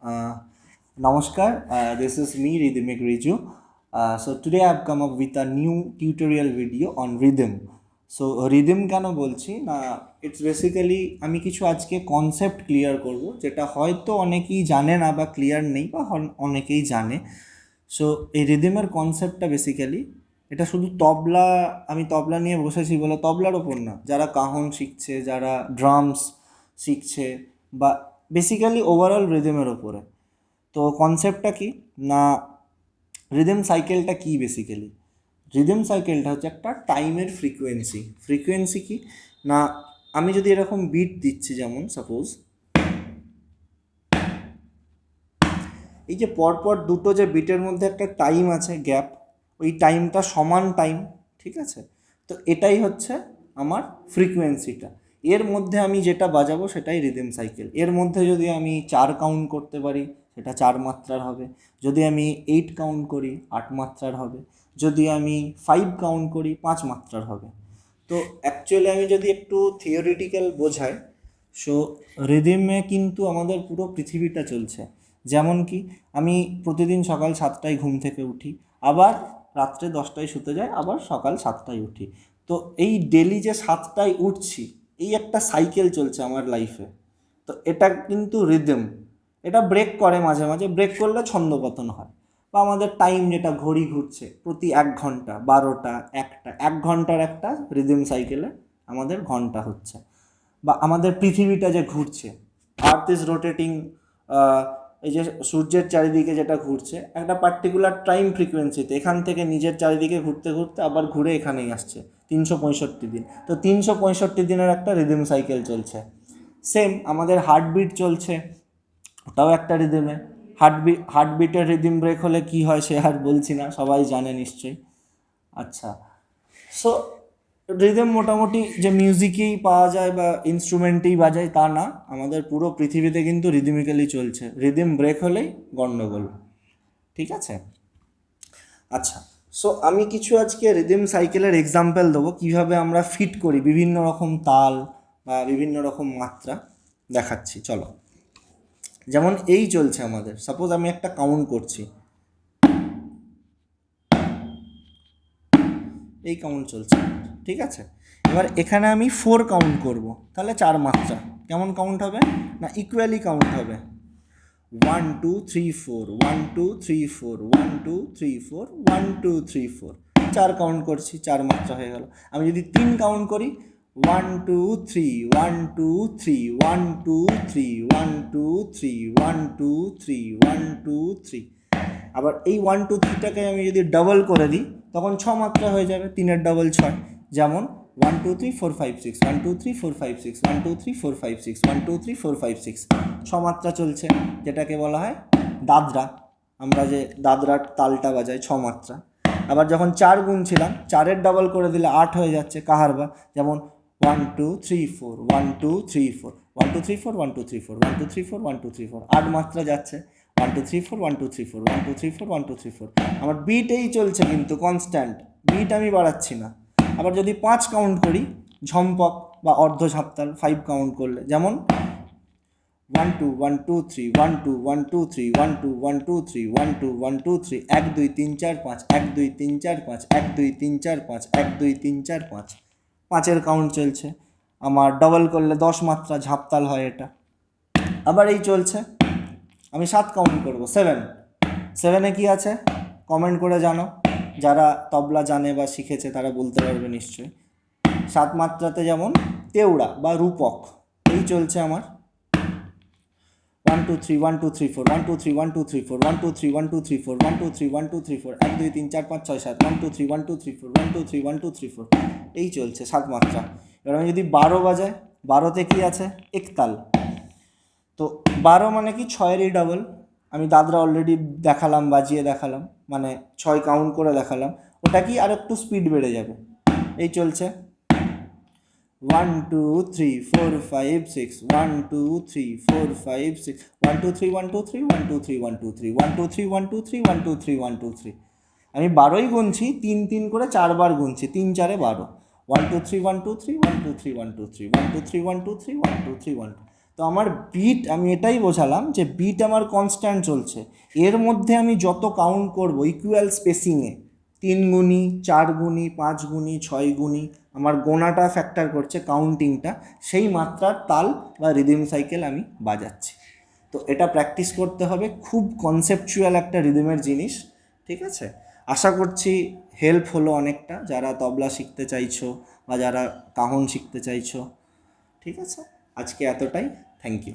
Uh, Namaskar, this is me, Rhythmic Riju. So today I've come up with a new tutorial video on rhythm. So rhythm কেন বলছি না, it's basically আমি কিছু আজকে concept clear করব যেটা হয়তো অনেকেই জানে না বা ক্লিয়ার নেই বা অনেকেই জানে। সো এই রিদমের কনসেপ্টটা বেসিক্যালি এটা শুধু তবলা, আমি তবলা নিয়ে বসেছি বলে তবলার ওপর না, যারা কাহন শিখছে, যারা ড্রামস শিখছে বা বেসিক্যালি ওভারঅল রিদমের ওপরে। তো কনসেপ্টটা কি না, রিদম সাইকেলটা কি বেসিক্যালি? রিদম সাইকেলটা হচ্ছে একটা টাইমের ফ্রিকোয়েন্সি কি না, আমি যদি এরকম বিট দিচ্ছি, যেমন সাপোজ এই যে পরপর দুটো যে বিটের মধ্যে একটা টাইম আছে গ্যাপ, ওই টাইমটা সমান টাইম, ঠিক আছে? তো এটাই হচ্ছে আমার ফ্রিকোয়েন্সিটা। এর মধ্যে আমি যেটা বাজাবো সেটাই রিদম সাইকেল। এর মধ্যে যদি আমি 4 কাউন্ট করতে পারি সেটা 4 মাত্রার হবে, যদি আমি 8 কাউন্ট করি 8 মাত্রার হবে, যদি আমি 5 কাউন্ট করি 5 মাত্রার হবে। তো অ্যাকচুয়ালি আমি যদি একটু থিওরিটিক্যাল বোঝাই, সো রিদমে কিন্তু আমাদের পুরো পৃথিবীটা চলছে। যেমন কি, আমি প্রতিদিন সকাল 7টায় ঘুম থেকে উঠি, আবার রাত্রে 10টায় শুতে যাই, আবার সকাল 7টায় উঠি। তো এই ডেলি যে 7টায় উঠছি, এই একটা সাইকেল চলছে আমার লাইফে। তো এটা কিন্তু রিদম। এটা ব্রেক করে মাঝে মাঝে, ব্রেক করলে ছন্দপতন হয়। বা আমাদের টাইম যেটা ঘড়ি ঘুরছে প্রতি 1 ঘন্টা, 12টা, 1টা, 1 ঘন্টার একটা রিদম সাইকেলে আমাদের ঘন্টা হচ্ছে। বা আমাদের পৃথিবীটা যে ঘুরছে, আর্থ ইজ রোটেটিং, এই যে সূর্যের চারিদিকে যেটা ঘুরছে একটা পার্টিকুলার টাইম ফ্রিকোয়েন্সিতে, এখান থেকে নিজের চারিদিকে ঘুরতে ঘুরতে আবার ঘুরে এখানেই আসছে 365 দিন। তো 365 দিনের একটা রিদম সাইকেল চলছে। সেম আমাদের হার্টবিট চলছে, ওটাও একটা রিদমে। হার্টবিটের রিদম ব্রেক হলে কি হয় সে আর বলছি না, সবাই জানে নিশ্চয়ই। আচ্ছা, সো রিদম মোটামুটি যে মিউজিকেই পাওয়া যায় বা ইনস্ট্রুমেন্টেই বাজায় তা না, আমাদের পুরো পৃথিবীতে কিন্তু রিদমিক্যালি চলছে। রিদম ব্রেক হলেই গণ্ডগোল, ঠিক আছে? আচ্ছা, সো আমি কিছু আজকে রিদম সাইকেলের এক্সাম্পল দেবো, কীভাবে আমরা ফিট করি বিভিন্ন রকম তাল বা বিভিন্ন রকম মাত্রা দেখাচ্ছি। চলো, যেমন এই চলছে আমাদের, সাপোজ আমি একটা কাউন্ট করছি, এই কাউন্ট চলছে, ঠিক আছে? এবার এখানে আমি 4 কাউন্ট করব, তাহলে 4 মাত্রা। কেমন কাউন্ট হবে না, ইকুয়ালি কাউন্ট হবে। 1 2 3 4, 1 2 3 4, 1 2 3 4, 1 2 3 4, 4 কাউন্ট করছি, 4 মাত্রা হয়ে গেল। আমি যদি 3 কাউন্ট করি, 1 2 3, 1 2 3, 1 2 3, 1 2 3, 1 2 3, 1 2 3। আবার এই 1 2 3টাকে আমি যদি ডাবল করে দিই, তখন 6 মাত্রা হয়ে যাবে, 3-এর ডাবল 6। যেমন 1 2 3 4 5 6, 1 2 3 4 5 6, 1 2 3 4 5 6, 1 2 3 4 5 6, 6 মাত্রা চলছে, যেটাকে বলা হয় দাদরা। আমরা যে দাদরার তালটা বাজাই 6 মাত্রা। আবার যখন 4 গুনছিলাম, 4-এর ডাবল করে দিলে 8 হয়ে যাচ্ছে, কাহারবা। যেমন 1 2 3 4, 1 2 3 4, 1 2 3 4, 1 2 3 4, 1 2 3 4, 1 2 3 4, 8 মাত্রা যাচ্ছে। 1 2 3 4, 1 2 3 4, 1 2 3 4, 1 2 3 4। আমার বিট এই চলছে কিন্তু কনস্ট্যান্ট, বিট আমি বাড়াচ্ছি না। আবার যদি 5 কাউন্ট করি, ঝম্পক বা অর্ধ ঝাপতাল 5 কাউন্ট করলে, যেমন 1 2 1 2 3, 1 2 1 2 3, 1 2 1 2 3, 1 2 1 2 3, 1 2 3 4 5, 1 2 3 4 5, 1 2 3 4 5, 1 2 3 4 5, 5-এর কাউন্ট চলছে। আমার ডবল করলে 10 মাত্রা ঝাপতাল হয় এটা। আবার এই চলছে, আমি 7 কাউন্ট করব, 7-এ কি আছে কমেন্ট করে জানো, যারা তবলা জানে বা শিখেছে তারা বলতে পারবে নিশ্চয়ই। 7 মাত্রাতে যেমন তেওড়া বা রূপক, এই চলছে আমার 1 2 3 1 2 3 4, 1 2 3 1 2 3 4, 1 2 3 1 2 3 4, 1 2 3 1 2 3 4, 1 2 3 4 5 6 7, 1 2 3 1 2 3 4, 1 2 3 1 2 3 4, এই চলছে 7 মাত্রা। এবার আমি যদি 12 বাজাই, 12তে কি আছে একতাল। তো 12 মানে কি 6-এরই ডাবল। আমি দাদরা অলরেডি দেখালাম, বাজিয়ে দেখালাম, মানে 6 কাউন্ট করে দেখালাম। ওটা কি আর একটু স্পিড বেড়ে যাবে, এই চলছে 1 2 3 4 5 6, 1 2 3 4 5 6, 1 2 3 1 2 3, 1 2 3 1 2 3, 1 2 3 1 2 3, 1 2 3 1 2 3। আমি 12ই গুনছি, 3 3 করে 4 বার গুনছি, 3 4 12, 1 2 3 1 2 3, 1 2 3 1 2 3, 1 2 3 1 2 3, 1 2 3 1 2। তো আমার বিট, আমি এটাই বোঝালাম যে বিট আমার কনস্ট্যান্ট চলছে, এর মধ্যে আমি যত কাউন্ট করব ইকুয়াল স্পেসিংয়ে, 3 গুণি, 4 গুণি, 5 গুণি, 6 গুণি, আমার গোনাটা ফ্যাক্টর করছে, কাউন্টিংটা, সেই মাত্রার তাল বা রিদিম সাইকেল আমি বাজাচ্ছি। তো এটা প্র্যাকটিস করতে হবে, খুব কনসেপচুয়াল একটা রিদিমের জিনিস, ঠিক আছে? আশা করছি হেল্প হলো অনেকটা, যারা তবলা শিখতে চাইছো বা যারা কাহন শিখতে চাইছো, ঠিক আছে? আজকে এতটাই, থ্যাংক ইউ।